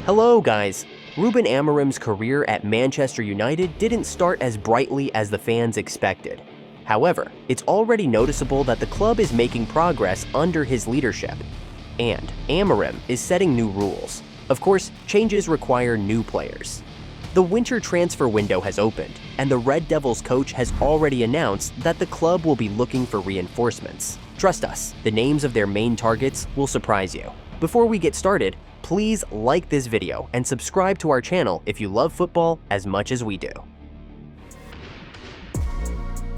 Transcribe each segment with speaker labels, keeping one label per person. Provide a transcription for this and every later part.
Speaker 1: Hello guys! Ruben Amorim's career at Manchester United didn't start as brightly as the fans expected. However, it's already noticeable that the club is making progress under his leadership. And Amorim is setting new rules. Of course, changes require new players. The winter transfer window has opened, and the Red Devils coach has already announced that the club will be looking for reinforcements. Trust us, the names of their main targets will surprise you. Before we get started, please like this video and subscribe to our channel if you love football as much as we do.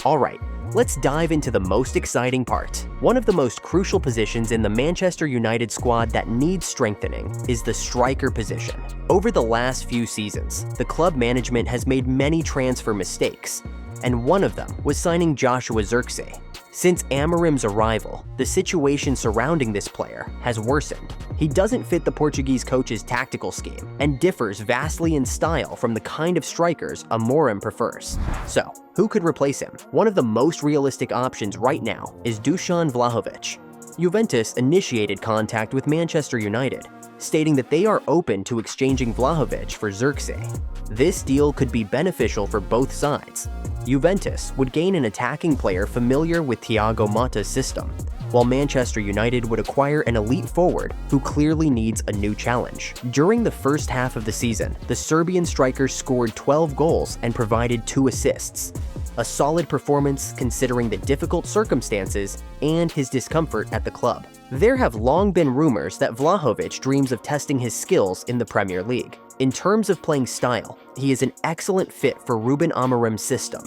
Speaker 1: Alright, let's dive into the most exciting part. One of the most crucial positions in the Manchester United squad that needs strengthening is the striker position. Over the last few seasons, the club management has made many transfer mistakes, and one of them was signing Joshua Zirkzee. Since Amorim's arrival, the situation surrounding this player has worsened. He doesn't fit the Portuguese coach's tactical scheme and differs vastly in style from the kind of strikers Amorim prefers. So, who could replace him? One of the most realistic options right now is Dusan Vlahovic. Juventus initiated contact with Manchester United, stating that they are open to exchanging Vlahovic for Zirkzee. This deal could be beneficial for both sides. Juventus would gain an attacking player familiar with Thiago Motta's system, while Manchester United would acquire an elite forward who clearly needs a new challenge. During the first half of the season, the Serbian striker scored 12 goals and provided 2 assists. A solid performance considering the difficult circumstances and his discomfort at the club. There have long been rumors that Vlahovic dreams of testing his skills in the Premier League. In terms of playing style, he is an excellent fit for Ruben Amorim's system.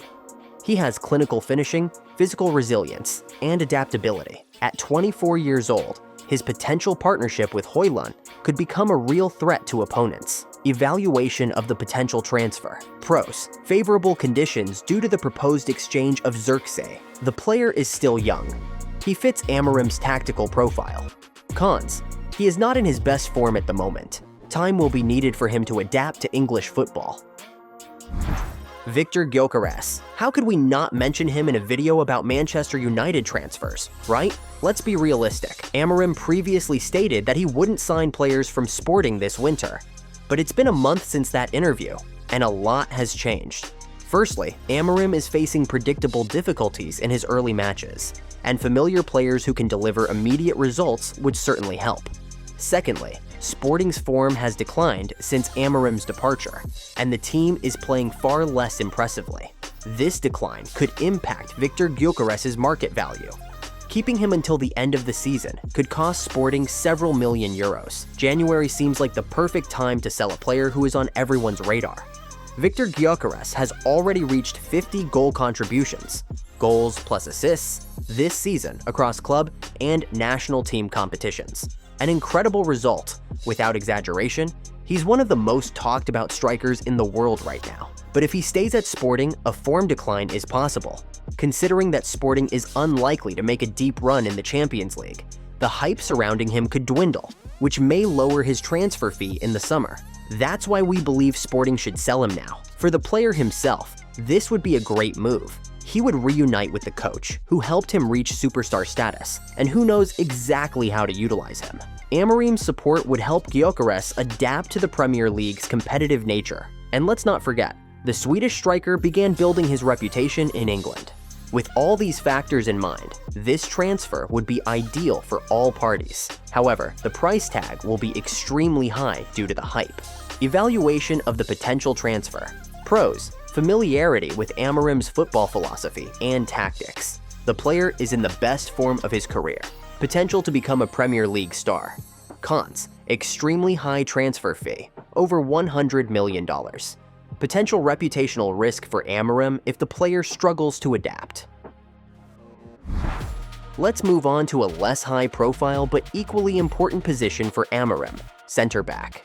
Speaker 1: He has clinical finishing, physical resilience, and adaptability. At 24 years old, his potential partnership with Højlund could become a real threat to opponents. Evaluation of the potential transfer. Pros: favorable conditions due to the proposed exchange of Zirkzee. The player is still young. He fits Amorim's tactical profile. Cons: he is not in his best form at the moment. Time will be needed for him to adapt to English football. Victor Gyokeres. How could we not mention him in a video about Manchester United transfers, right? Let's be realistic. Amorim previously stated that he wouldn't sign players from Sporting this winter. But it's been a month since that interview, and a lot has changed. Firstly, Amorim is facing predictable difficulties in his early matches, and familiar players who can deliver immediate results would certainly help. Secondly, Sporting's form has declined since Amorim's departure, and the team is playing far less impressively. This decline could impact Victor Gyokeres' market value. Keeping him until the end of the season could cost Sporting several million euros. January seems like the perfect time to sell a player who is on everyone's radar. Victor Gyokeres has already reached 50 goal contributions, goals plus assists, this season across club and national team competitions. An incredible result. Without exaggeration, he's one of the most talked about strikers in the world right now. But if he stays at Sporting, a form decline is possible. Considering that Sporting is unlikely to make a deep run in the Champions League, the hype surrounding him could dwindle, which may lower his transfer fee in the summer. That's why we believe Sporting should sell him now. For the player himself, this would be a great move. He would reunite with the coach, who helped him reach superstar status, and who knows exactly how to utilize him. Amorim's support would help Gyokeres adapt to the Premier League's competitive nature. And let's not forget, the Swedish striker began building his reputation in England. With all these factors in mind, this transfer would be ideal for all parties. However, the price tag will be extremely high due to the hype. Evaluation of the potential transfer. Pros: familiarity with Amorim's football philosophy and tactics. The player is in the best form of his career. Potential to become a Premier League star. Cons: extremely high transfer fee, over $100 million. Potential reputational risk for Amorim if the player struggles to adapt. Let's move on to a less high-profile but equally important position for Amorim: center back.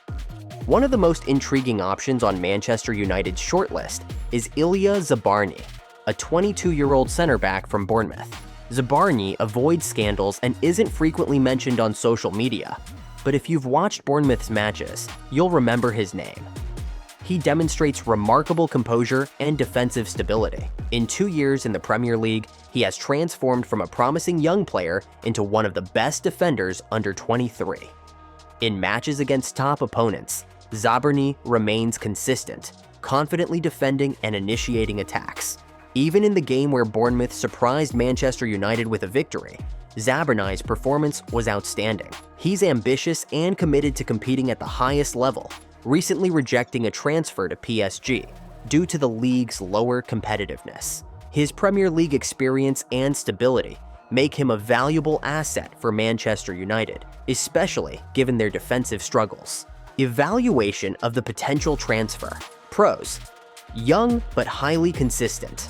Speaker 1: One of the most intriguing options on Manchester United's shortlist is Ilia Zabarnyi, a 22-year-old center back from Bournemouth. Zabarnyi avoids scandals and isn't frequently mentioned on social media, but if you've watched Bournemouth's matches, you'll remember his name. He demonstrates remarkable composure and defensive stability. In 2 years in the Premier League, he has transformed from a promising young player into one of the best defenders under 23. In matches against top opponents, Zabarnyi remains consistent, confidently defending and initiating attacks. Even in the game where Bournemouth surprised Manchester United with a victory, Zabarnyi's performance was outstanding. He's ambitious and committed to competing at the highest level, recently rejecting a transfer to PSG due to the league's lower competitiveness. His Premier League experience and stability make him a valuable asset for Manchester United, especially given their defensive struggles. Evaluation of the potential transfer. Pros: young but highly consistent.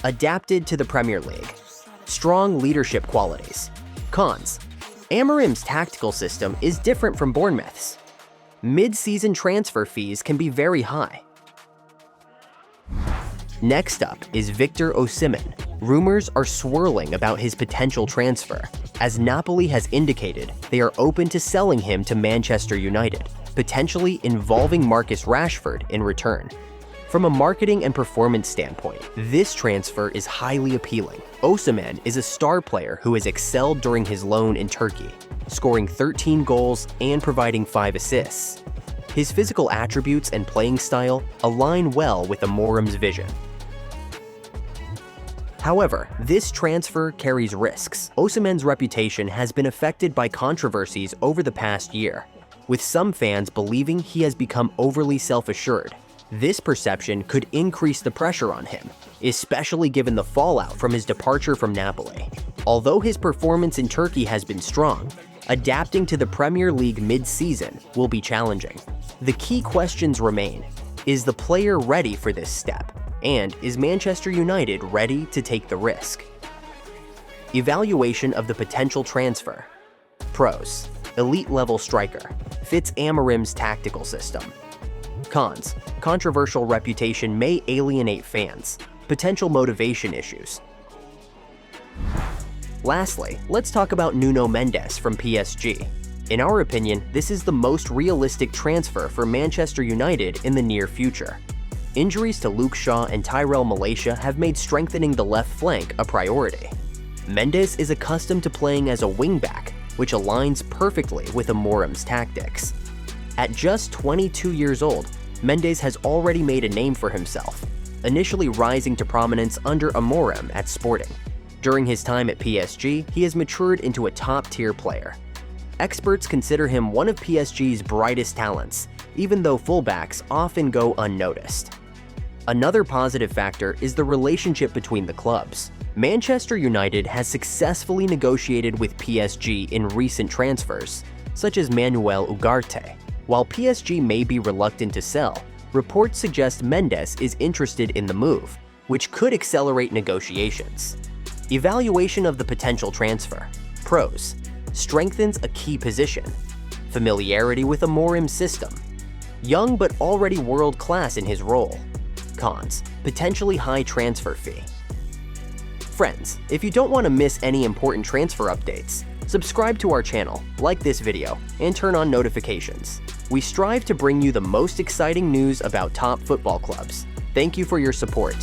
Speaker 1: Adapted to the Premier League. Strong leadership qualities. Cons: Amorim's tactical system is different from Bournemouth's. Mid-season transfer fees can be very high. Next up is Victor Osimhen. Rumors are swirling about his potential transfer, as Napoli has indicated they are open to selling him to Manchester United, potentially involving Marcus Rashford in return. From a marketing and performance standpoint, this transfer is highly appealing. Osimhen is a star player who has excelled during his loan in Turkey, scoring 13 goals and providing 5 assists. His physical attributes and playing style align well with Amorim's vision. However, this transfer carries risks. Osimhen's reputation has been affected by controversies over the past year, with some fans believing he has become overly self-assured. This perception could increase the pressure on him, especially given the fallout from his departure from Napoli. Although his performance in Turkey has been strong, adapting to the Premier League mid-season will be challenging. The key questions remain: is the player ready for this step? And is Manchester United ready to take the risk? Evaluation of the potential transfer. Pros: elite-level striker, fits Amorim's tactical system. Cons: controversial reputation may alienate fans, potential motivation issues. Lastly, let's talk about Nuno Mendes from PSG. In our opinion, this is the most realistic transfer for Manchester United in the near future. Injuries to Luke Shaw and Tyrell Malaysia have made strengthening the left flank a priority. Mendes is accustomed to playing as a wingback, which aligns perfectly with Amorim's tactics. At just 22 years old, Mendes has already made a name for himself, initially rising to prominence under Amorim at Sporting. During his time at PSG, he has matured into a top-tier player. Experts consider him one of PSG's brightest talents, even though fullbacks often go unnoticed. Another positive factor is the relationship between the clubs. Manchester United has successfully negotiated with PSG in recent transfers, such as Manuel Ugarte. While PSG may be reluctant to sell, reports suggest Mendes is interested in the move, which could accelerate negotiations. Evaluation of the potential transfer. Pros: strengthens a key position. Familiarity with Amorim's system. Young but already world-class in his role. Cons: potentially high transfer fee. Friends, if you don't want to miss any important transfer updates, subscribe to our channel, like this video, and turn on notifications. We strive to bring you the most exciting news about top football clubs. Thank you for your support.